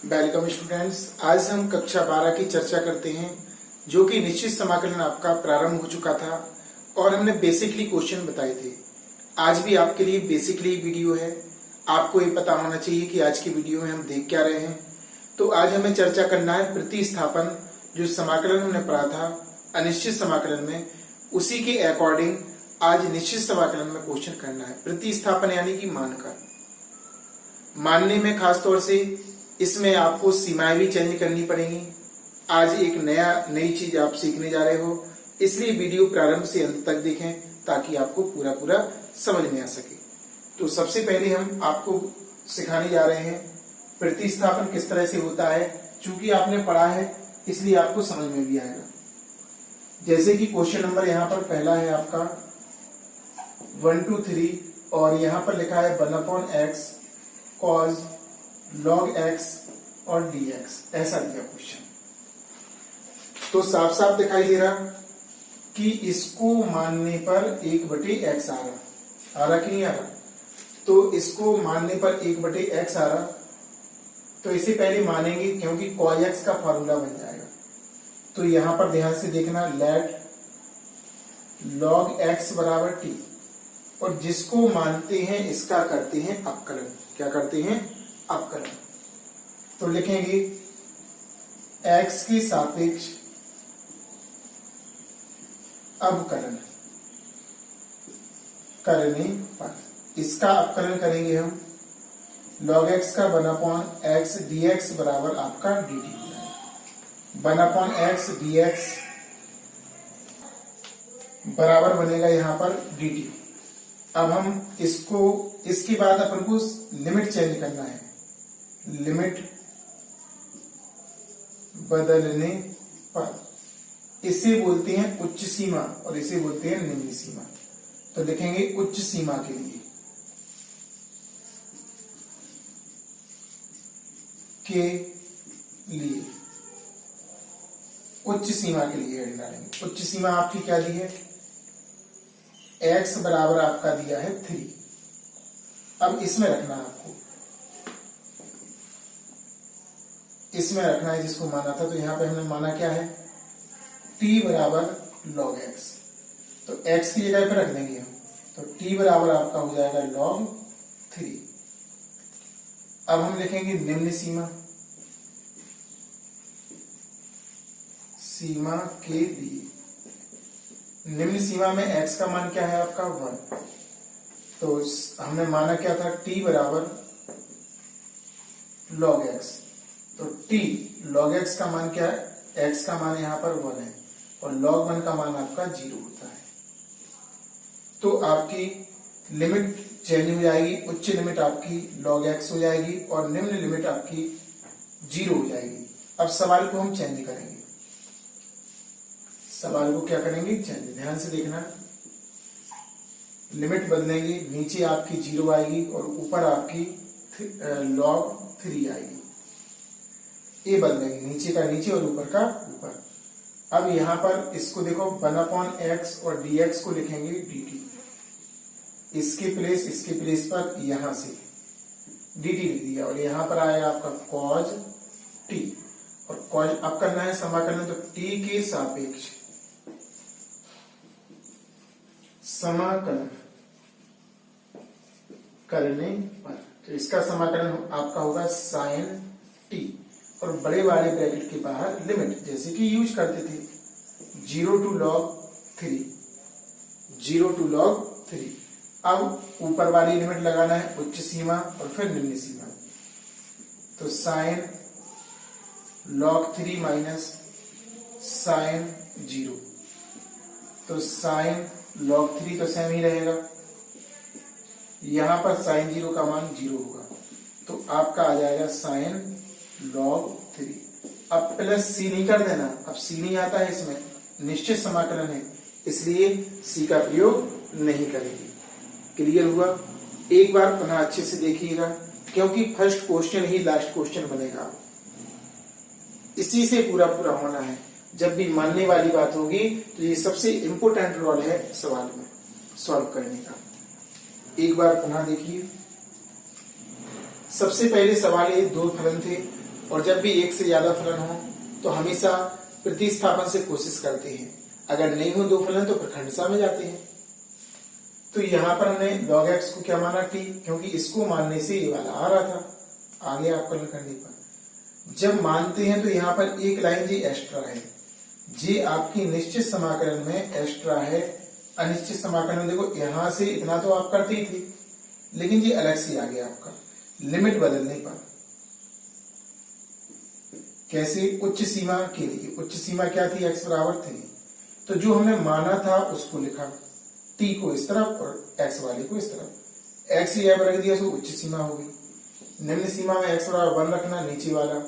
Welcome students. आज हम कक्षा 12 की चर्चा करते हैं, जो कि निश्चित समाकलन आपका प्रारंभ हो चुका था और हमने बेसिकली क्वेश्चन बताए थे। आज भी आपके लिए बेसिकली वीडियो है। आपको ये पता होना चाहिए कि आज की वीडियो में हम देख क्या रहे हैं। तो आज हमें चर्चा करना है प्रतिस्थापन, जो समाकलन हमने पढ़ा था अनिश्चित समाकलन में, उसी के अकॉर्डिंग आज निश्चित समाकलन में क्वेश्चन करना है। प्रतिस्थापन यानी कि मानकर, मानने में खास तौर से इसमें आपको सीमाएं भी चेंज करनी पड़ेंगी। आज एक नई चीज आप सीखने जा रहे हो, इसलिए वीडियो प्रारंभ से अंत तक देखें ताकि आपको पूरा समझ में आ सके। तो सबसे पहले हम आपको सिखाने जा रहे हैं प्रतिस्थापन किस तरह से होता है। चूंकि आपने पढ़ा है इसलिए आपको समझ में भी आएगा। जैसे कि क्वेश्चन नंबर यहाँ पर पहला है आपका 1 2 3 और यहाँ पर लिखा है 1/x cos log x और dx, ऐसा दिया क्वेश्चन। तो साफ साफ दिखाई दे रहा कि इसको मानने पर 1/x आ रहा कि नहीं आ रहा। तो इसको मानने पर 1/x आ रहा, तो इसे पहले मानेंगे क्योंकि cos x का फॉर्मूला बन जाएगा। तो यहां पर ध्यान से देखना, लेट log x बराबर t, और जिसको मानते हैं इसका करते हैं अवकलन। क्या करते हैं? अवकलन। तो लिखेंगे x के सापेक्ष अवकलन करने पर इसका अवकलन करेंगे हम। log x का 1/x dx बराबर आपका dt हो जाएगा। 1/x dx बराबर बनेगा यहां पर dt। अब हम इसके बाद अपन को लिमिट चेंज करना है। लिमिट बदलने पर इसे बोलते हैं उच्च सीमा और इसे बोलते हैं निम्न सीमा। तो लिखेंगे उच्च सीमा के लिए उच्च सीमा के लिए एड डालेंगे। उच्च सीमा आपकी क्या दी है? x बराबर आपका दिया है 3। अब इसमें रखना है आपको, इसमें रखना है जिसको माना था। तो यहां पे हमने माना क्या है? t बराबर log x। तो x की जगह पे रख देंगे हम, तो t बराबर आपका हो जाएगा log 3। अब हम लिखेंगे निम्न सीमा, सीमा के लिए। निम्न सीमा में x का मान क्या है आपका? 1। तो हमने माना क्या था? t बराबर log x। तो t log x का मान क्या है? x का मान यहां पर 1 है और log 1 का मान आपका 0 होता है। तो आपकी लिमिट चेंज हो जाएगी। उच्च लिमिट आपकी log x हो जाएगी और निम्न लिमिट आपकी 0 हो जाएगी। अब सवाल को हम चेंज करेंगे। सवाल को क्या करेंगे? चेंज। ध्यान से देखना, लिमिट बदलेंगे। नीचे आपकी 0 आएगी और ऊपर आपकी log 3 आएगी। ये बदलेंगे, नीचे का नीचे और ऊपर का ऊपर। अब यहां पर इसको देखो, 1/x और dx को लिखेंगे dt। इसके प्लेस पर यहां से dt लिख दिया और यहां पर आया आपका cos t। और cos अब करना है समाकलन, तो t के सापेक्ष समाकलन करने पर, तो इसका समाकलन आपका होगा sin t और बड़े वाले ब्रैकेट के बाहर लिमिट, जैसे कि यूज करते थे 0 to log 3, 0 to log 3। अब ऊपर वाली लिमिट लगाना है उच्च सीमा और फिर निम्न सीमा। तो sin log 3 माइनस sin 0, तो sin log 3 तो सेम ही रहेगा। यहां पर sin 0 का मान 0 होगा, तो आपका आ जाएगा sin log 3। अब प्लस c नहीं कर देना, अब c नहीं आता है इसमें, निश्चित समाकलन है इसलिए c का प्रयोग नहीं करेंगे। क्लियर हुआ? एक बार पुनः अच्छे से देखिएगा, क्योंकि फर्स्ट क्वेश्चन ही लास्ट क्वेश्चन बनेगा। इसी से पूरा होना है। जब भी मानने वाली बात होगी तो ये सबसे इंपोर्टेंट रोल है सवाल में सॉल्व करने का। एक बार पुनः देखिए। सबसे पहले सवाल ये दो फलन थे, और जब भी एक से ज्यादा फलन हो तो हमेशा प्रतिस्थापन से कोशिश करते हैं। अगर नहीं हो दो फलन तो फिर खंडसा में जाते हैं। तो यहाँ पर हमने log x को क्या माना t, क्योंकि इसको मानने से ये वाला आ रहा था, आगे आपकलन करने पर जब मानते हैं तो यहाँ पर एक लाइन जी एक्स्ट्रा है, जी आपकी निश्चित समाकलन में एक्स्ट्रा है। अनिश्चित समाकलन में देखो यहां से इतना तो आप करते ही थे, लेकिन जी अलग से आ गया आपका लिमिट बदलने पर। कैसे? उच्च सीमा के लिए। उच्च सीमा क्या थी? x बराबर 3। तो जो हमने माना था उसको लिखा, t को इस तरफ और x वाले को इस तरफ। x यहाँ पर रख दिया तो उच्च सीमा हो गई। निम्न सीमा में x बराबर 1 रखना, नीचे वाला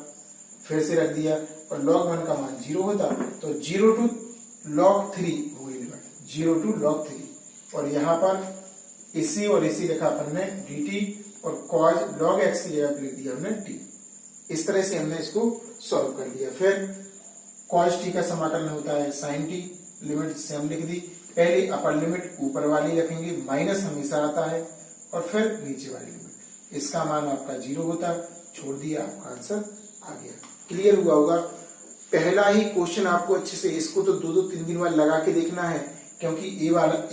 फिर से रख दिया, और log 1 का मान 0 होता तो 0 to log 3 हो गई लिमिट, 0 to log 3। और यहाँ पर इसी और इसी लिखा अपन ने dt, और cos log x की जगह लिख दिया हमने t। इस तरह से हमने इसको सॉल्व कर लिया। फिर cos t का समाकलन होता है sin t, लिमिट से हम लिख दी। पहले अपर लिमिट ऊपर वाली रखेंगे, माइनस हमेशा आता है, और फिर नीचे वाली लिमिट। इसका मान आपका 0 होता, छोड़ दिया, आपका आंसर आ गया। क्लियर हुआ होगा। पहला ही क्वेश्चन आपको अच्छे से, इसको तो 2-2 3 बार लगा के देखना है, क्योंकि ए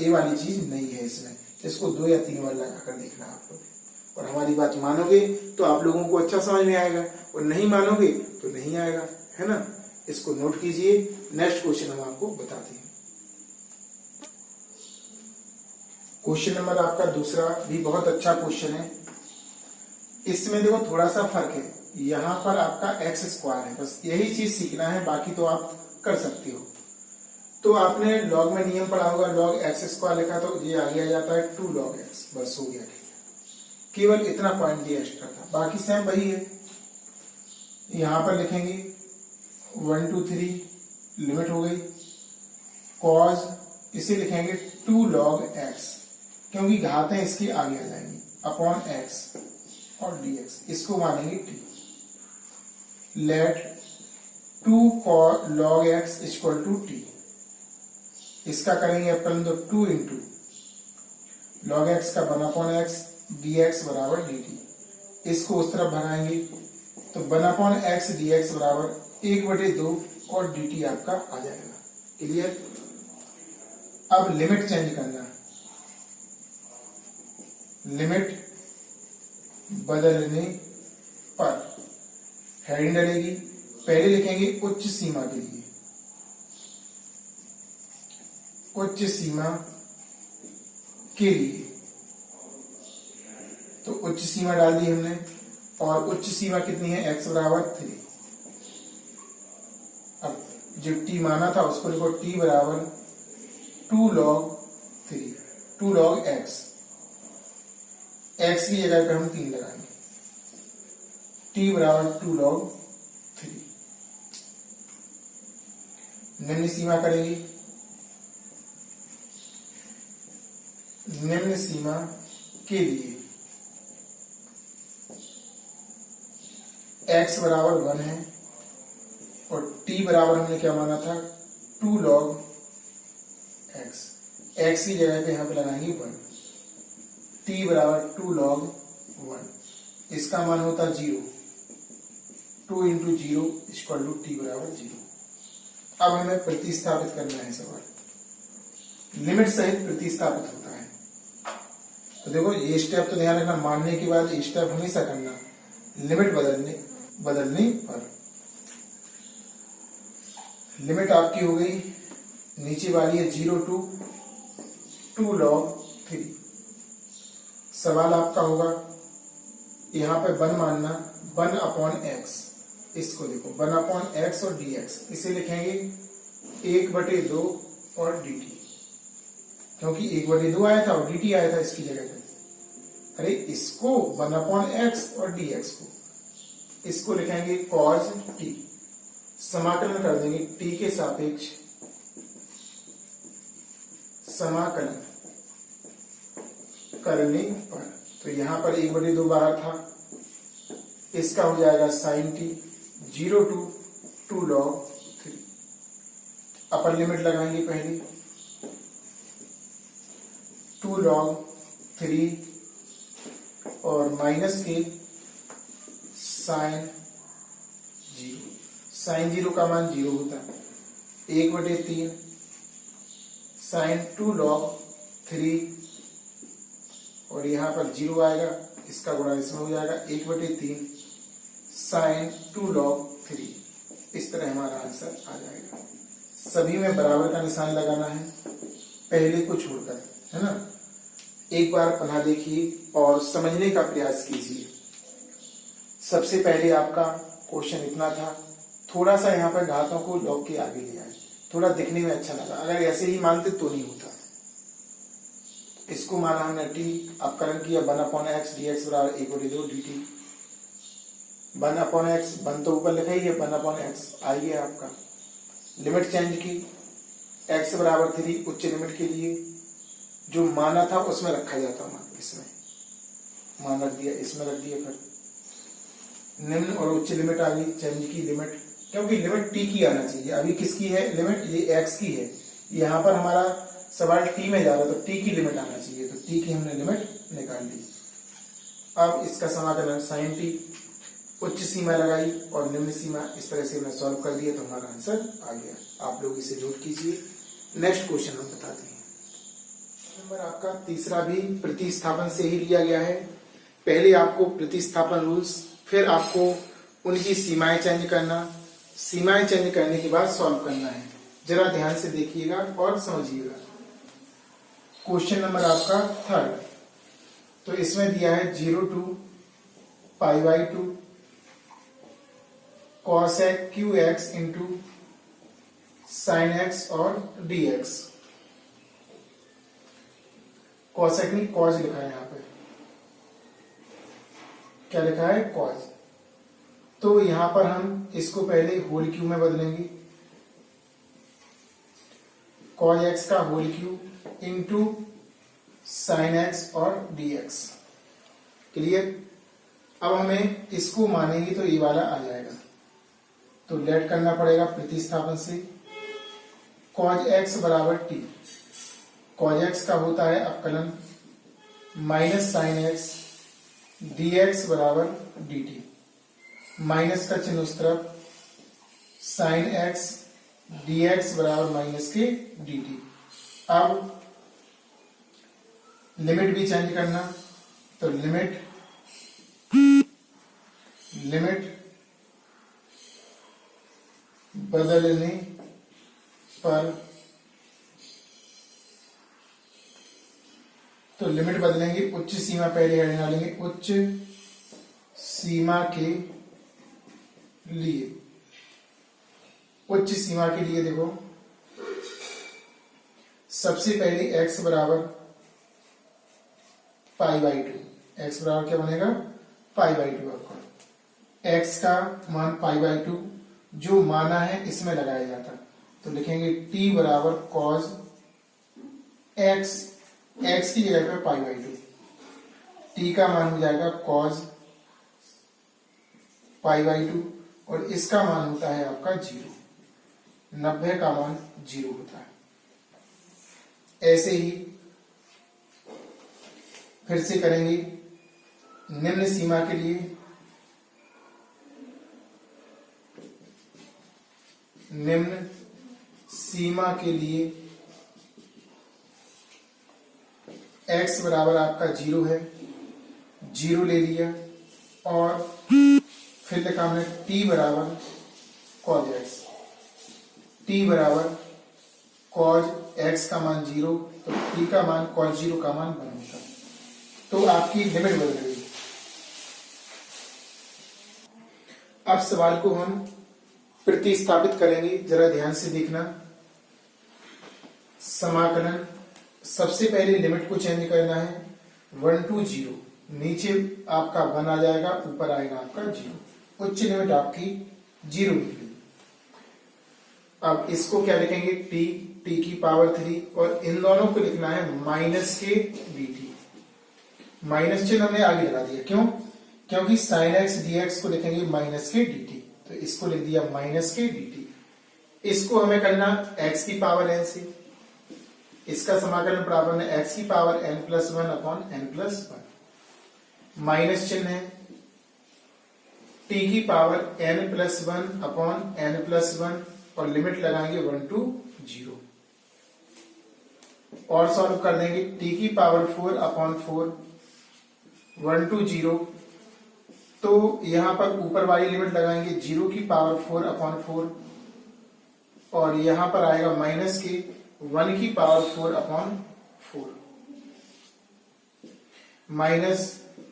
वाली चीज नहीं है इसमें। इसको 2 या 3 बार लगा कर देखना आप लोग, और हमारी बात मानोगे तो आप लोगों को अच्छा समझ में आएगा, और नहीं मानोगे तो नहीं आएगा, है ना। इसको नोट कीजिए। नेक्स्ट क्वेश्चन हम आपको बताते हैं। क्वेश्चन नंबर आपका दूसरा भी बहुत अच्छा क्वेश्चन है। इसमें देखो थोड़ा सा फर्क है, यहाँ पर आपका एक्स स्क्वायर है, बस यही चीज सीखना है, बाकी तो आप कर सकते हो। तो आपने लॉग में नियम पढ़ा होगा, लॉग एक्स स्क्वायर लिखा तो ये आगे आ जाता है 2 log x, बस हो गया। केवल इतना पॉइंट ये एक्स्ट्रा था, बाकी सेम वही है। यहां पर लिखेंगे 1 2 3 लिमिट हो गई, cos इसे लिखेंगे 2 log x, क्योंकि घातें इसकी आगे आ जाएंगी, अपॉन x और dx, इसको मानेंगे t। Let 2 log x equal to t, इसका करेंगे अपन तो 2 इंटू log x का 1 अपॉन x dx बराबर dt। इसको उस तरफ भगाएंगे तो 1 अपॉन x dx बराबर 1/2 और dt आपका आ जाएगा। क्लियर? अब लिमिट चेंज करना, लिमिट बदलने पर हेडिंग डलेगी। पहले लिखेंगे उच्च सीमा के लिए, उच्च सीमा के लिए, तो उच्च सीमा डाल दी हमने, और उच्च सीमा कितनी है? x बराबर 3। अब जो t माना था उसको लिखो t बराबर 2 log 3, 2 log x, x की जगह पे हम 3 लगाएंगे, t बराबर 2 log 3। निम्न सीमा करेंगे, निम्न सीमा के लिए x बराबर 1 है, और t बराबर हमने क्या माना था? 2 log x, x की जगह पे यहां पे लगाएंगे 1, t बराबर 2 log 1, इसका मान होता 0, 2 इंटू 0 इक्वल टू t बराबर 0। अब हमें प्रतिस्थापित करना है सवाल, लिमिट सहित प्रतिस्थापित होता है। तो देखो ये स्टेप तो ध्यान रखना, मानने के बाद ये स्टेप हमेशा करना, लिमिट बदलने पर। लिमिट आपकी हो गई, नीचे वाली है 0 to 2 log 3। सवाल आपका होगा यहाँ पे 1 मानना, 1 अपॉन x, इसको देखो 1 अपॉन x और dx, इसे लिखेंगे 1/2 और dt, क्योंकि 1/2 आया था और dt आया था इसकी जगह पे। अरे इसको 1 अपॉन x और dx को, इसको लिखेंगे cos t, समाकलन कर देंगे t के सापेक्ष, समाकलन करने पर। तो यहां पर 1/2 बाहर था, इसका हो जाएगा sin t, 0 to 2 log 3। Upper limit लगाएंगे पहले, 2 log 3 और माइनस के sin जीरो। साइन जीरो का मान जीरो होता है। 1/3 साइन 2 log 3 और यहाँ पर जीरो आएगा, इसका गुणा इसमें हो जाएगा 1/3 साइन 2 log 3। इस तरह हमारा आंसर आ जाएगा। सभी में बराबर का निशान लगाना है पहले को छोड़कर, है ना। एक बार पुनः देखिए और समझने का प्रयास कीजिए। सबसे पहले आपका क्वेश्चन इतना था, थोड़ा सा यहाँ पर घातों को लॉग के आगे ले आए, थोड़ा दिखने में अच्छा लगा। अगर ऐसे ही मानते तो नहीं होता। इसको माना हमने टी, अपकरण किया 1/x dx बराबर 1/2 dt। 1/x 1 तो ऊपर लिखा ही है, 1/x आ गया आपका। लिमिट चेंज की, x बराबर 3 उच्च लिमिट के लिए जो माना था उसमें रखा जाता मान, इसमें मान रख दिया, इसमें रख दिया। फिर निम्न और उच्च लिमिट आ गई, चेंज की लिमिट, क्योंकि लिमिट टी की आना चाहिए। अभी किसकी है लिमिट, ये x की है। यहाँ पर हमारा सवाल टी में जा रहा है तो टी की लिमिट आना चाहिए, तो टी की हमने लिमिट निकाल ली। अब इसका समाकलन साइन टी, उच्च सीमा लगाई और निम्न सीमा, इस तरह से हमने सॉल्व कर दिया तो हमारा आंसर आ गया। आप लोग इसे नोट कीजिए। नेक्स्ट क्वेश्चन हम बताते हैं। नंबर आपका तीसरा भी प्रतिस्थापन से ही लिया गया है। पहले आपको प्रतिस्थापन रूल्स, फिर आपको उनकी सीमाएं चेंज करना, सीमाएं चेंज करने के बाद सॉल्व करना है। जरा ध्यान से देखिएगा और समझिएगा। क्वेश्चन नंबर आपका थर्ड, तो इसमें दिया है 0 to π/2 cosec qx into sine x और dx। कॉसेक नहीं कॉज लिखा है यहाँ पे, क्या लिखा है कॉज। तो यहां पर हम इसको पहले होल क्यू में बदलेंगे, कॉज एक्स का whole Q into sine X और dx। क्लियर। अब हमें इसको मानेंगे तो ये वाला आ जाएगा, तो लेट करना पड़ेगा प्रतिस्थापन से। कॉज एक्स बराबर टी, कॉज एक्स का होता है अपकलन माइनस साइन एक्स dx बराबर dt। माइनस का चिन्ह उस तरफ, साइन एक्स dx बराबर माइनस के dt। अब लिमिट भी चेंज करना, तो लिमिट बदलने पर, तो लिमिट बदलेंगे, उच्च सीमा पहले हटा लेंगे, उच्च सीमा के लिए, उच्च सीमा के लिए देखो सबसे पहले x बराबर π/2, x बराबर क्या बनेगा π/2। आपका x का मान π/2 जो माना है इसमें लगाया जाता, तो लिखेंगे t बराबर cos x, x की जगह पे π/2, t का मान हो जाएगा cos π/2 और इसका मान होता है आपका 0, 90 का मान 0 होता है। ऐसे ही फिर से करेंगे निम्न सीमा के लिए, निम्न सीमा के लिए x बराबर आपका 0 है, 0 ले लिया और फिर लिखा हमने t बराबर cos x, t बराबर cos x का मान 0, तो t का मान cos 0 का मान 1 होता है। तो आपकी लिमिट बदल गई। अब सवाल को हम प्रतिस्थापित करेंगे, जरा ध्यान से देखना। समाकलन, सबसे पहले लिमिट को चेंज करना है 1 to 0, नीचे आपका 1 आ जाएगा, ऊपर आएगा आपका 0, उच्च लिमिट आपकी 0 निकली। अब इसको क्या लिखेंगे t की पावर 3 और इन दोनों को लिखना है माइनस के dt। माइनस चिन्ह हमने आगे लगा दिया, क्यों, क्योंकि साइन एक्स dx को लिखेंगे माइनस के dt, तो इसको लिख दिया माइनस के dt। इसको हमें करना x की पावर n से, इसका समाकलन बराबर है x की power n+1 upon n+1। Minus चिन्ह है टी की पावर n+1 अपॉन n+1 और लिमिट लगाएंगे 1 to 0 और सॉल्व कर देंगे टी की पावर 4 अपॉन 4 1 to 0 तो यहां पर ऊपर वाली लिमिट लगाएंगे 0 की पावर 4 अपॉन 4 और यहां पर आएगा माइनस के 1 की पावर 4 अपॉन 4 माइनस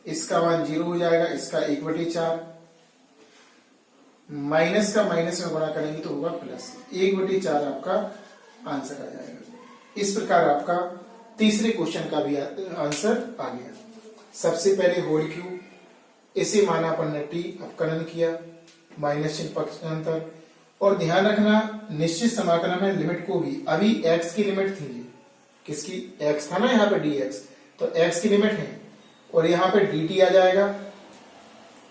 इसका 1 0 हो जाएगा, इसका 1/4 माइनस का माइनस में गुणा करेंगे तो होगा प्लस 1/4 आपका आंसर आ जाएगा। इस प्रकार आपका तीसरे क्वेश्चन का भी आंसर आ गया। सबसे पहले होल क्यूब, इसे माना अपन ने टी, अपकलन किया, माइनस चिन्ह पक्षांतर और ध्यान रखना निश्चित समाकलन में लिमिट को भी, अभी x की लिमिट थी ये, किसकी, x था ना यहाँ पे dx, तो x की लिमिट है और यहाँ पे dt आ जाएगा,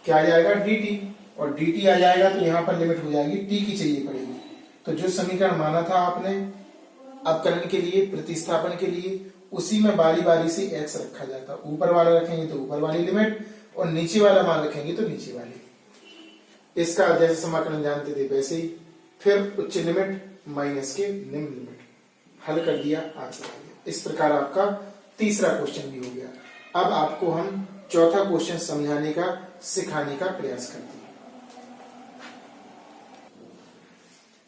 क्या आ जाएगा dt, और dt आ जाएगा तो यहाँ पर लिमिट हो जाएगी t की चाहिए पड़ेगी। तो जो समीकरण माना था आपने अपकलन के लिए, प्रतिस्थापन के लिए, उसी में बारी बारी से x रखा जाता, ऊपर वाला रखेंगे तो ऊपर वाली लिमिट और नीचे वाला मान रखेंगे तो नीचे वाली। इसका जैसे समाकलन जानते थे वैसे ही, फिर उच्च लिमिट माइनस के निम्न लिमिट, हल कर दिया, आंसर आ गया। इस प्रकार आपका तीसरा क्वेश्चन भी हो गया। अब आपको हम चौथा क्वेश्चन समझाने का, सिखाने का प्रयास करते हैं।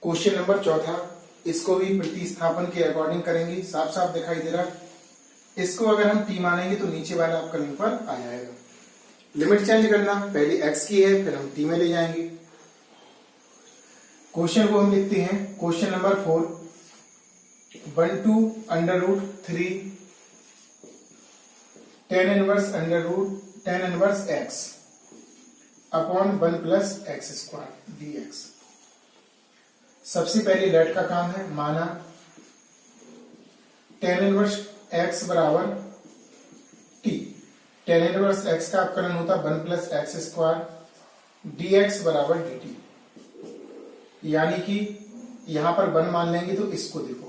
क्वेश्चन नंबर चौथा, इसको भी प्रतिस्थापन के अकॉर्डिंग करेंगे, साफ साफ दिखाई दे रहा। इसको अगर हम t मानेंगे तो नीचे वाला अपकलन पर आ जाएगा। लिमिट चेंज करना, पहले x की है फिर हम t में ले जाएंगे। क्वेश्चन को हम लिखते हैं, question number 4, 1 to √3 tan inverse x upon 1 + x² dx। सबसे पहले लेट का काम है, माना tan इनवर्स x बराबर t, tan इनवर्स x का अपकलन होता 1 + x² dx बराबर dt, यानी कि यहां पर 1 मान लेंगे तो इसको देखो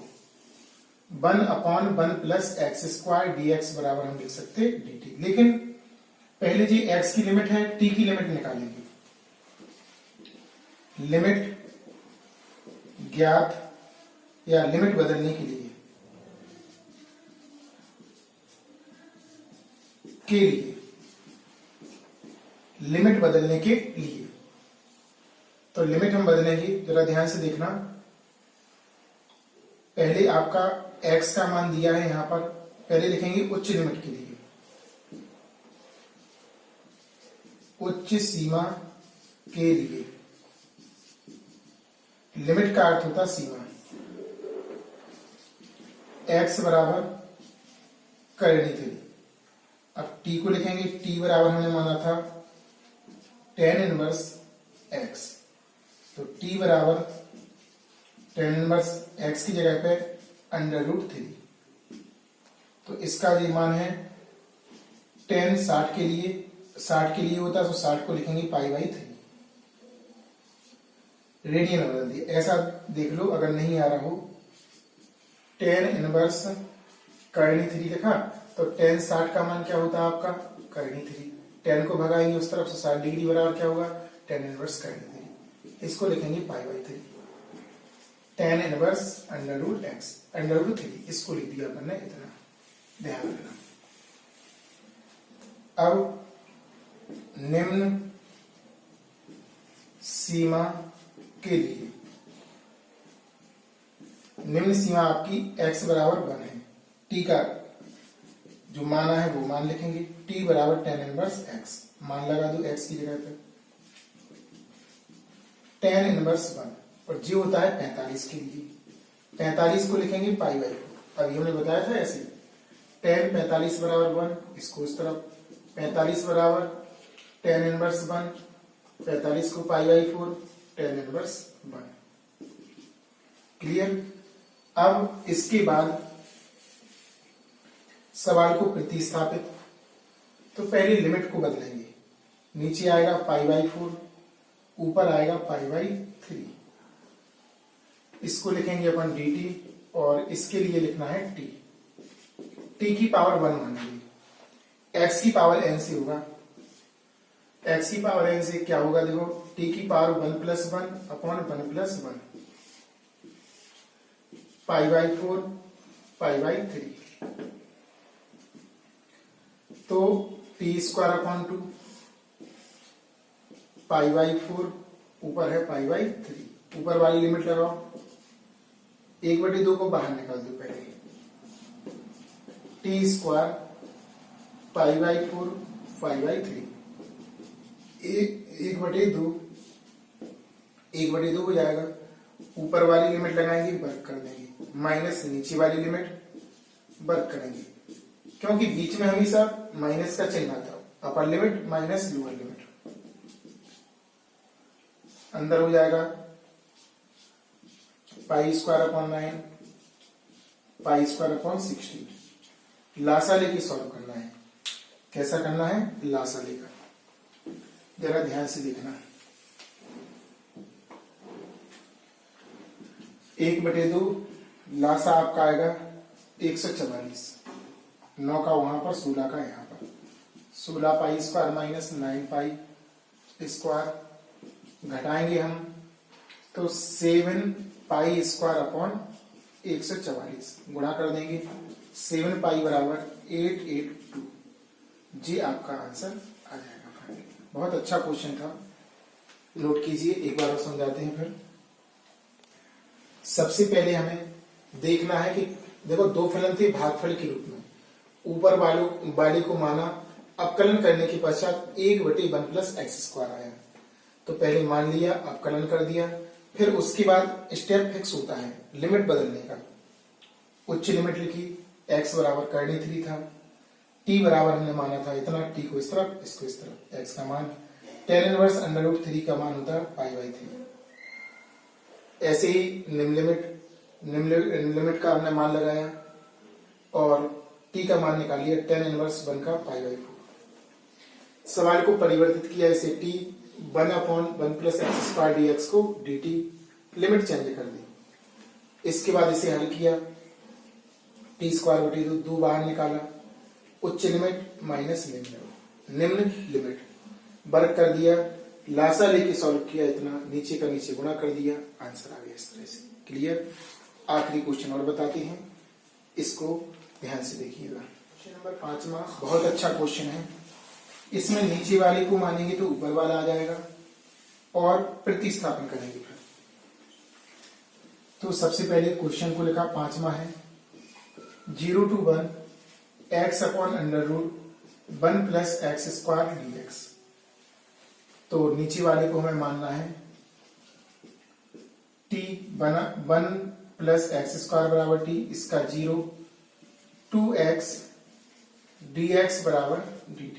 1 अपॉन 1 + x² dx बराबर हम लिख सकते dt। लेकिन पहले जी x की लिमिट है, t की लिमिट निकालेंगे। लिमिट ज्ञात या लिमिट बदलने के लिए लिमिट बदलने के लिए तो लिमिट हम बदलेंगे, जरा ध्यान से देखना। पहले आपका x का मान दिया है, यहां पर पहले लिखेंगे उच्च लिमिट के लिए, उच्च सीमा के लिए। लिमिट का अर्थ होता सीमा, x बराबर करनी थी। अब t को लिखेंगे, t बराबर हमने माना था tan इनवर्स x, तो t बराबर tan इनवर्स x की जगह पे √3, तो इसका ये मान है tan 60 के लिए होता है, तो 60 को लिखेंगे π/3। रेडियन में बदल दिया, ऐसा देख लो अगर नहीं आ रहा हो। tan इनवर्स करनी 3 लिखा तो tan 60 का मान क्या होता है आपका करनी 3, tan को भगाएंगे उस तरफ से 60 डिग्री बराबर क्या होगा tan इनवर्स करनी 3, इसको लिखेंगे π/3, tan इनवर्स √x √3, इसको लिख दिया अपन ने इतना, ध्यान रखना। अब निम्न सीमा के लिए, निम्न सीमा आपकी x बराबर 1 है, t का जो माना है वो मान लिखेंगे, t बराबर tan इनवर्स x, मान लगा दो x की जगह पे, tan इनवर्स 1 और जी होता है 45 के लिए, 45 को लिखेंगे π/4। अभी हमने बताया था ऐसे, tan 45 बराबर 1, इसको इस तरफ 45 बराबर tan इनवर्स 1, 45 को π/4 tan इनवर्स 1। क्लियर। अब इसके बाद सवाल को प्रतिस्थापित, तो पहले लिमिट को बदलेंगे, नीचे आएगा π/4, ऊपर आएगा π/3, इसको लिखेंगे अपन dt और इसके लिए लिखना है t की पावर 1 मानेंगे, x की पावर n से होगा, एक्स की पावर एन से क्या होगा, देखो टी की पावर 1+1 अपॉन 1+1 π/4 π/3, तो t² अपॉन 2 π/4 ऊपर है π/3, ऊपर वाली लिमिट लगाओ, 1/2 को बाहर निकाल दो पहले, t² π/4 π/3, 1/2 हो जाएगा, ऊपर वाली लिमिट लगाएंगे वर्क कर देंगे, माइनस नीचे वाली लिमिट वर्क करेंगे, क्योंकि बीच में हमेशा माइनस का चिन्ह आता है, upper limit minus lower limit, अंदर हो जाएगा π² अपॉन 9 π² अपॉन 16, लासा लेके सॉल्व करना है, कैसा करना है, लासा लेकर, जरा ध्यान से देखना, 1/2 लासा आपका आएगा 144, 9 का वहां पर 16 का यहाँ पर, 16 π² माइनस 9π² घटाएंगे हम तो 7 π² अपॉन 144 गुणा कर देंगे, 7 π बराबर 882, जी आपका आंसर आ जाएगा फाइनली। बहुत अच्छा क्वेश्चन था, नोट कीजिए, एक बार और समझाते हैं फिर। सबसे पहले हमें देखना है कि देखो दो फलन थे भागफल के रूप में, ऊपर वाली को माना, अवकलन करने के पश्चात 1/1+x² आया, तो पहले मान लिया, अवकलन कर दिया, फिर उसके बाद स्टेप फिक्स होता है लिमिट बदलने का, उच्च लिमिट लिखी, x बराबर करनी 3 था, t बराबर हमने माना था इतना, t को इस तरफ इसको इस तरफ, x का मान tan इनवर्स √3 का मान होता है π/3, ऐसे ही निम्न लिमिट का हमने मान लगाया और t का मान निकाल लिया tan इनवर्स 1 का π/4, सवाल को परिवर्तित किया, इसे t 1/1+x² dx को dt, लिमिट चेंज कर दी, इसके बाद इसे हल किया, t² 2 बाहर निकाला, उच्च लिमिट माइनस निम्न लिमिट वर्ग कर दिया, लासा लेके सॉल्व किया, इतना नीचे का नीचे गुणा कर दिया, आंसर आ गया इस तरह से। क्लियर। आखिरी क्वेश्चन और बताते हैं, इसको ध्यान से देखिएगा। क्वेश्चन नंबर 5वां बहुत अच्छा क्वेश्चन है, इसमें नीचे वाले को मानेंगे तो ऊपर वाला आ जाएगा और प्रतिस्थापन करेंगे फिर। तो सबसे पहले क्वेश्चन को लिखा 5वां है, 0 to 1 x upon √1+x² dx, तो नीचे वाले को हमें मानना है t 1+x² बराबर t, इसका 0 2x dx बराबर dt,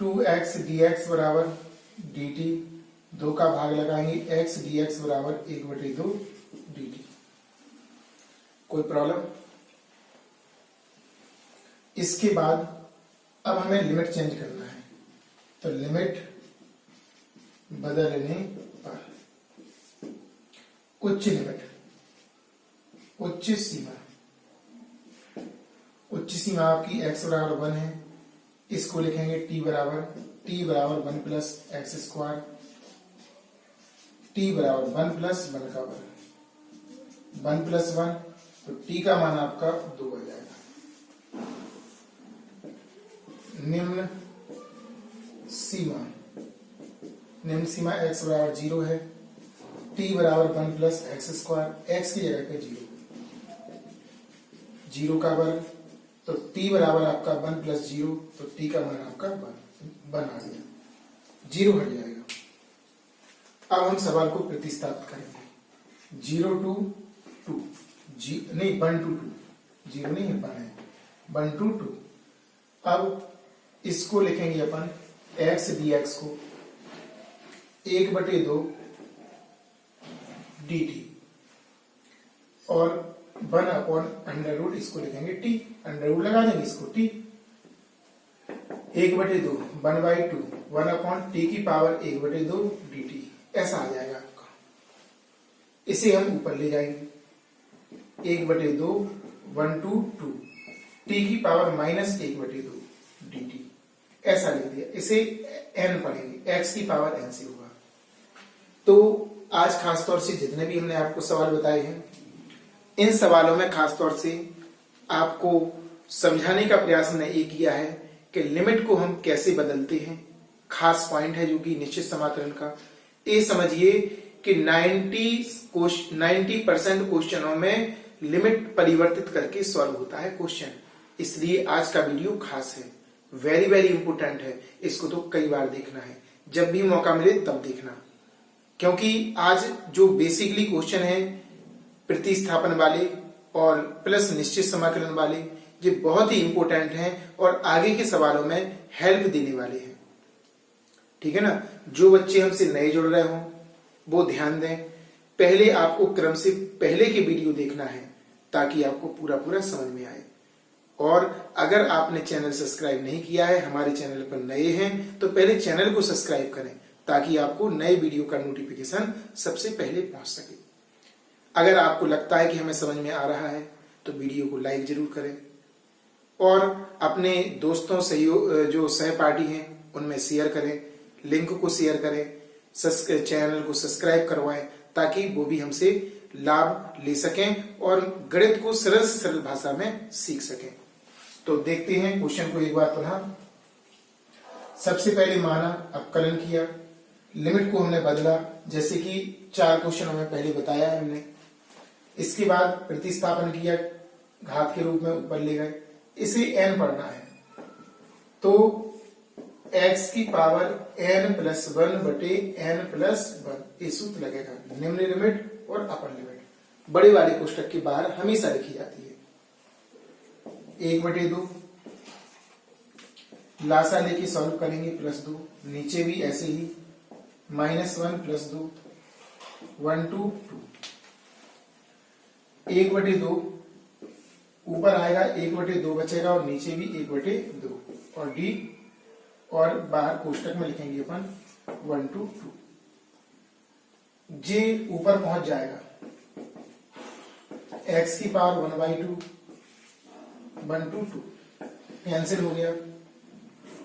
2x dx बराबर dt, 2 का भाग लगाएंगे, x dx बराबर 1/2 dt। कोई प्रॉब्लम? इसके बाद अब हमें लिमिट चेंज करना है, तो लिमिट बदलने पर उच्च लिमिट, उच्च सीमा आपकी x बराबर 1 है, इसको लिखेंगे t बराबर 1+x², t बराबर 1+1 का वर्ग, 1+1, तो t का मान आपका 2 आ जाएगा। निम्न सीमा x बराबर 0 है, t बराबर 1+x², x की जगह पे 0 का वर्ग, तो t बराबर आपका 1+0, तो t का मान आपका 1 आ गया, 0 हट जाएगा। अब हम सवाल को प्रतिस्थापित करेंगे, 0 to 2, 1 to 2, 0 नहीं है 1 है, 1 to 2। अब इसको लिखेंगे अपन x dx को 1/2 dt और 1/√, इसको लिखेंगे t, √ लगा देंगे इसको t, 1/2 1/2 1/t की पावर 1/2 dt, ऐसा आ जाएगा आपका। इसे हम ऊपर ले जाएंगे, 1/2 1 to 2 t की पावर -1/2 dt, ऐसा लिख दिया, इसे n पढ़ेंगे, x की पावर n से होगा। तो आज खासतौर से जितने भी हमने आपको सवाल बताए हैं, इन सवालों में खासतौर से आपको समझाने का प्रयास मैंने ये किया है कि लिमिट को हम कैसे बदलते हैं। खास पॉइंट है जो कि निश्चित समाकलन का, ये समझिए कि 90% क्वेश्चनों में लिमिट परिवर्तित करके सॉल्व होता है क्वेश्चन। इसलिए आज का वीडियो खास है, वेरी वेरी इंपोर्टेंट है। इसको तो कई बार देखना है, जब भी मौका मिले तब देखना, क्योंकि आज जो बेसिकली क्वेश्चन है प्रतिस्थापन वाले और प्लस निश्चित समाकलन वाले, ये बहुत ही इंपोर्टेंट हैं और आगे के सवालों में हेल्प देने वाले हैं। ठीक है ना। जो बच्चे हमसे नए जुड़ रहे हों वो ध्यान दें, पहले आपको क्रम से पहले के वीडियो देखना है ताकि आपको पूरा पूरा समझ में आए। और अगर आपने चैनल सब्सक्राइब नहीं किया है, हमारे चैनल पर नए हैं, तो पहले चैनल को सब्सक्राइब करें ताकि आपको नए वीडियो का नोटिफिकेशन सबसे पहले पहुंच सके। अगर आपको लगता है कि हमें समझ में आ रहा है तो वीडियो को लाइक जरूर करें और अपने दोस्तों जो सहपाठी हैं उनमें शेयर करें, लिंक को शेयर करें, चैनल को सब्सक्राइब करवाएं ताकि वो भी हमसे लाभ ले सकें और गणित को सरल से सरल भाषा में सीख सकें। तो देखते हैं क्वेश्चन को एक बार पुनः। सबसे पहले माना, अवकलन किया, लिमिट को हमने बदला, जैसे कि 4 क्वेश्चनों में पहले बताया है हमने। इसके बाद प्रतिस्थापन किया, घात के रूप में ऊपर ले गए, इसे n पढ़ना है। तो x की पावर n+1 बटे n+1 ये सूत्र लगेगा। निम्न लिमिट और अपर लिमिट बड़े वाले कोष्टक के बाहर हमेशा लिखी जाती है। 1/2 लासा लेके सॉल्व करेंगे, +2, नीचे भी ऐसे ही -1 +2 1 2 2। 1/2 ऊपर आएगा, 1/2 बचेगा और नीचे भी 1/2 और d और बाहर कोष्टक में लिखेंगे अपन 1 2 2। j ऊपर पहुंच जाएगा, x की पावर 1/2 1 2 2 कैंसिल हो गया।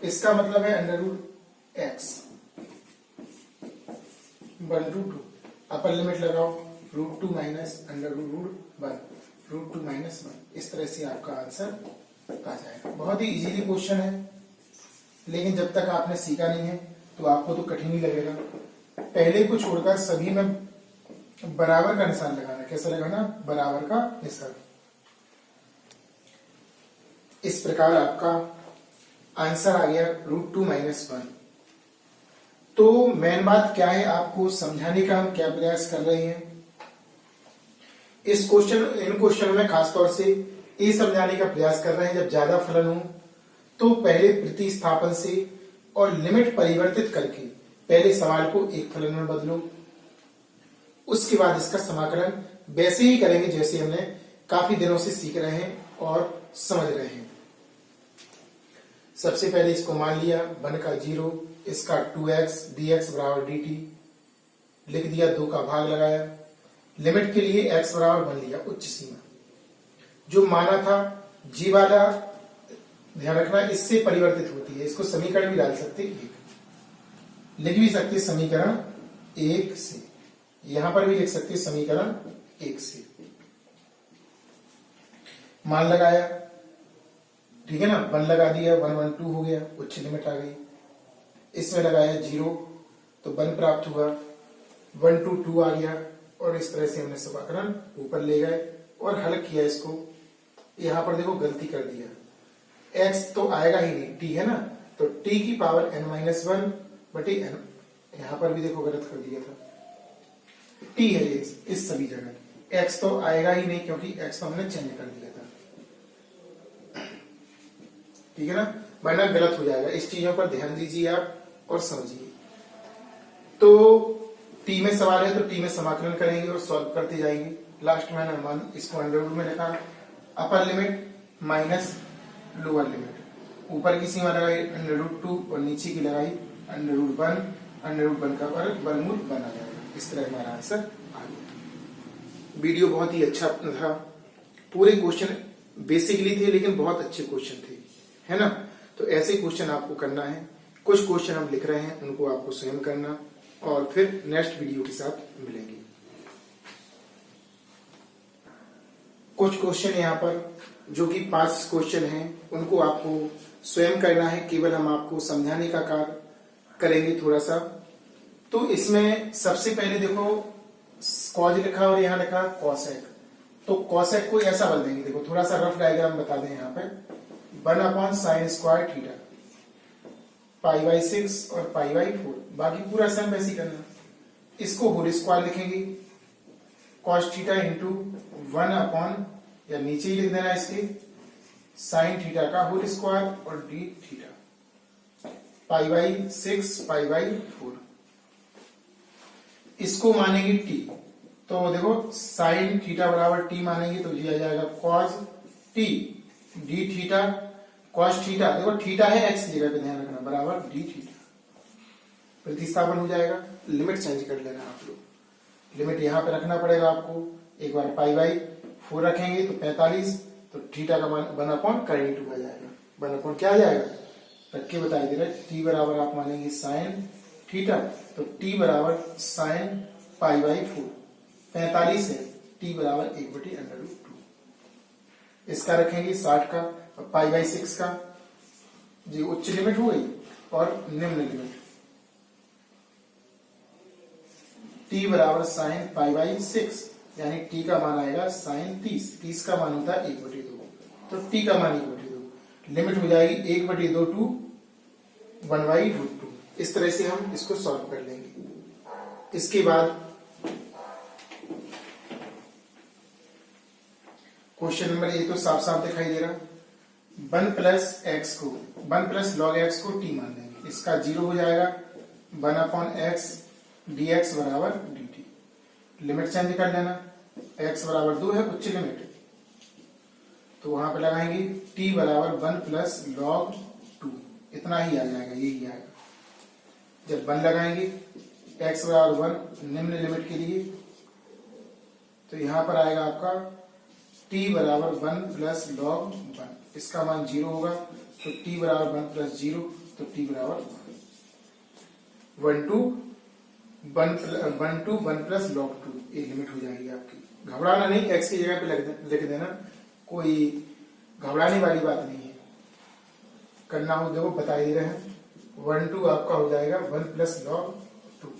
इसका मतलब है √x 1 2 2। अपर लिमिट लगाओ, √2 माइनस √1 √2 माइनस 1। इस तरह से आपका आंसर आ जाएगा। बहुत ही इजीली क्वेश्चन है, लेकिन जब तक आपने सीखा नहीं है तो आपको तो कठिन ही लगेगा। पहले को छोड़कर सभी में बराबर का निशान लगाना। कैसे लगाना? बराबर का निशान। इस प्रकार आपका आंसर आ गया √2 माइनस 1। तो मेन बात क्या है, आपको समझाने का हम क्या प्रयास कर रहे हैं इन क्वेश्चनों में। खासतौर से ये समझाने का प्रयास कर रहे हैं जब ज्यादा फलन हो तो पहले प्रतिस्थापन से और लिमिट परिवर्तित करके पहले सवाल को एक फलन में बदलो, उसके बाद इसका समाकलन वैसे ही करेंगे जैसे हमने काफी दिनों से सीख रहे हैं और समझ रहे हैं। सबसे पहले इसको मान लिया 1 का 0, इसका 2x dx बराबर dt लिख दिया, 2 का भाग लगाया, लिमिट के लिए x बराबर 1 लिया, उच्च सीमा जो माना था जी वाला ध्यान रखना, इससे परिवर्तित होती है। इसको समीकरण भी डाल सकते हैं, लिख भी सकते समीकरण 1 से, यहां पर भी लिख सकते समीकरण 1 से। मान लगाया, ठीक है ना, 1 लगा दिया, 1 1 2 हो गया, उच्च लिमिट आ गई। इसमें लगाया 0 तो 1 प्राप्त हुआ, 1 2 2 आ गया और इस तरह से हमने समाकलन ऊपर ले गए और हल किया इसको। यहां पर देखो गलती कर दिया, x तो आएगा ही नहीं, t है ना, तो t की पावर n-1 बटे n, यहां पर भी देखो गलत कर दिया था, t है ये इस सभी जगह, x तो आएगा ही नहीं क्योंकि x तो हमने चेंज कर दिया था। ठीक है ना, वरना गलत हो जाएगा। इस चीजों पर ध्यान दीजिए आप और समझिए। तो t में सवाल है तो t में समाकलन करेंगे और सॉल्व करते जाएंगे। लास्ट में मान इसको अंडर में लिखा, upper limit minus lower limit, ऊपर की सीमा लगाई √2 और नीचे की लगाई √1, √1 का वर्गमूल बना जाएगा। इस तरह हमारा आंसर आ गया। वीडियो बहुत ही अच्छा था, पूरे क्वेश्चन बेसिकली थे लेकिन बहुत अच्छे क्वेश्चन थे, है ना। तो ऐसे क्वेश्चन आपको करना है। कुछ क्वेश्चन हम लिख रहे हैं, उनको आपको स्वयं करना, और फिर नेक्स्ट वीडियो के साथ मिलेंगे। कुछ क्वेश्चन यहाँ पर जो कि 5 क्वेश्चन हैं, उनको आपको स्वयं करना है, केवल हम आपको समझाने का कार्य करेंगे थोड़ा सा। तो इसमें सबसे पहले देखो कॉज लिखा और यहाँ लिखा कॉसेक। तो कॉसेक को ऐसा बदल देंगे, देखो थोड़ा सा रफ डायग्राम बता दें यहाँ पे। 1/sin² थीटा, π/6 और π/4, बाकी पूरा सम वैसे ही करना। इसको होल स्क्वायर लिखेंगे, cos थीटा इंटू 1 या नीचे ही लिख देना इसके sin थीटा का होल स्क्वायर और d थीटा, π/6 π/4। इसको मानेंगे t, तो देखो sin थीटा बराबर t मानेंगे तो दिया जाएगा cos t d theta, cos theta देखो थीटा है x की जगह पे ध्यान रखना, बराबर d थीटा। प्रतिस्थापन हो जाएगा, लिमिट चेंज कर लेना आप लोग, लिमिट यहाँ पे रखना पड़ेगा आपको। एक बार π/4 रखेंगे तो 45, तो थीटा का मान 1/√2 आ जाएगा। 1 क्या आ जाएगा, रख के बताई दे रहे, t बराबर आप मानेंगे sin थीटा, तो t बराबर sin π/4, 45 है, t बराबर 1/√2। इसका रखेंगे 60 का, और π/6 का जी उच्च लिमिट हो गई, और निम्न लिमिट t बराबर sin π/6, यानी t का मान आएगा sin 30, 30 का मान होता है 1/2, तो t का मान 1/2, लिमिट हो जाएगी 1/2 टू 1/√2। इस तरह से हम इसको सॉल्व कर लेंगे। इसके बाद क्वेश्चन नंबर 1 तो साफ साफ दिखाई दे रहा, 1 log x को t मान लेंगे, इसका 0 हो जाएगा, 1/x dx बराबर dt। लिमिट चेंज कर लेना, x बराबर 2 है उच्च लिमिट, तो वहां पे लगाएंगे t बराबर 1 log 2, इतना ही आ जाएगा, यही आएगा। जब 1 लगाएंगे, x बराबर 1 निम्न लिमिट के लिए, तो यहां पर आएगा आपका t बराबर 1 log 1, इसका मान 0 होगा, तो t बराबर 1 + 0, तो t बराबर 1 to 1 log 2, एक लिमिट हो जाएगी आपकी। घबराना नहीं, x की जगह पे लिख देना, कोई घबराने वाली बात नहीं है। करना हो देखो बता ही रहे हैं, 1 to आपका हो जाएगा 1 log 2,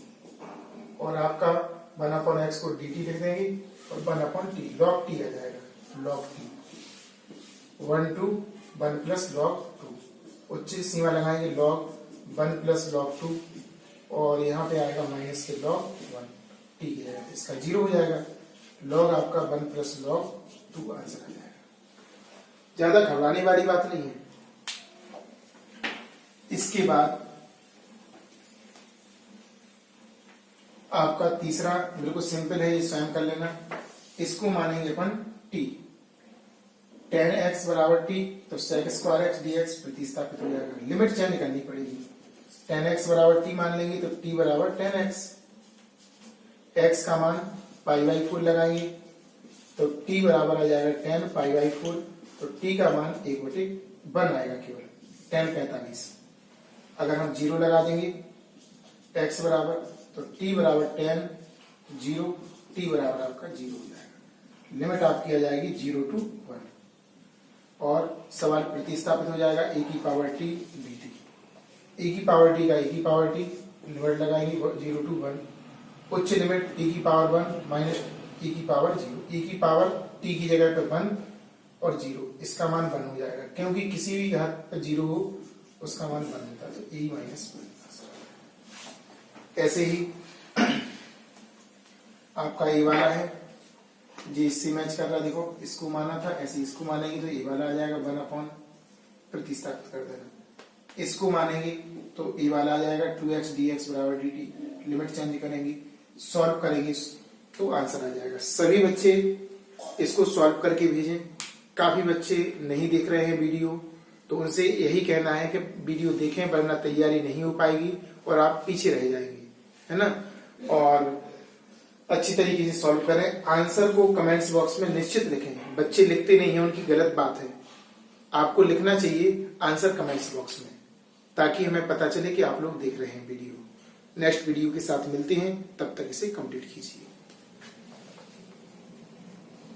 और आपका 1/x को dt लिख देंगे, और 1/t log t आ जाएगा, log t 1 to 1 log 2, उच्च सीमा लगाएंगे log 1 log 2, और यहाँ पे आएगा माइनस के log 1, ठीक है, इसका 0 हो जाएगा, log आपका 1 log 2 आंसर आ जाएगा। ज्यादा घबराने वाली बात नहीं है। इसके बाद आपका तीसरा बिल्कुल सिंपल है, ये स्वयं कर लेना। इसको मानेंगे अपन t, tan x बराबर t, तो sec² x dx प्रतिस्थापित हो जाएगा, लिमिट चेंज करनी पड़ेगी। tan x बराबर t मान लेंगे, तो t बराबर tan x, x का मान π/4 लगाएंगे, तो t बराबर आ जाएगा tan π/4, तो t का मान 1/1 आएगा केवल, tan 45। अगर हम 0 लगा देंगे x बराबर, तो t बराबर tan 0, t बराबर आपका 0 हो जाएगा, लिमिट आपकी आ जाएगी 0 to 1, और सवाल प्रतिस्थापित हो जाएगा e की पावर t dt, e की पावर t का e की पावर t, लिमिट लगाएंगे 0 to 1, उच्च लिमिट t की पावर 1 माइनस e की पावर 0, e की पावर t की जगह पे 1 और 0, इसका मान 1 हो जाएगा, क्योंकि किसी भी घात पर 0 हो उसका मान 1 होता है, तो e - 1। ऐसे ही आपका ये वाला है जी, इससे मैच कर रहा, देखो इसको माना था, ऐसे इसको मानेंगे तो ये वाला आ जाएगा 1 प्रतिस्थापित कर देना। इसको मानेंगे तो ये वाला आ जाएगा 2x dx बराबर dt, लिमिट चेंज करेंगे, सॉल्व करेंगे तो आंसर आ जाएगा। सभी बच्चे इसको सॉल्व करके भेजें। काफी बच्चे नहीं देख रहे हैं वीडियो, तो उनसे यही कहना है कि वीडियो देखें, वरना तैयारी नहीं हो पाएगी और आप पीछे रह जाएंगे, है ना। और अच्छी तरीके से सॉल्व करें। आंसर को कमेंट्स बॉक्स में निश्चित लिखें, बच्चे लिखते नहीं है, उनकी गलत बात है। आपको लिखना चाहिए आंसर कमेंट्स बॉक्स में, ताकि हमें पता चले कि आप लोग देख रहे हैं वीडियो। नेक्स्ट वीडियो के साथ मिलते हैं, तब तक इसे कंप्लीट कीजिए।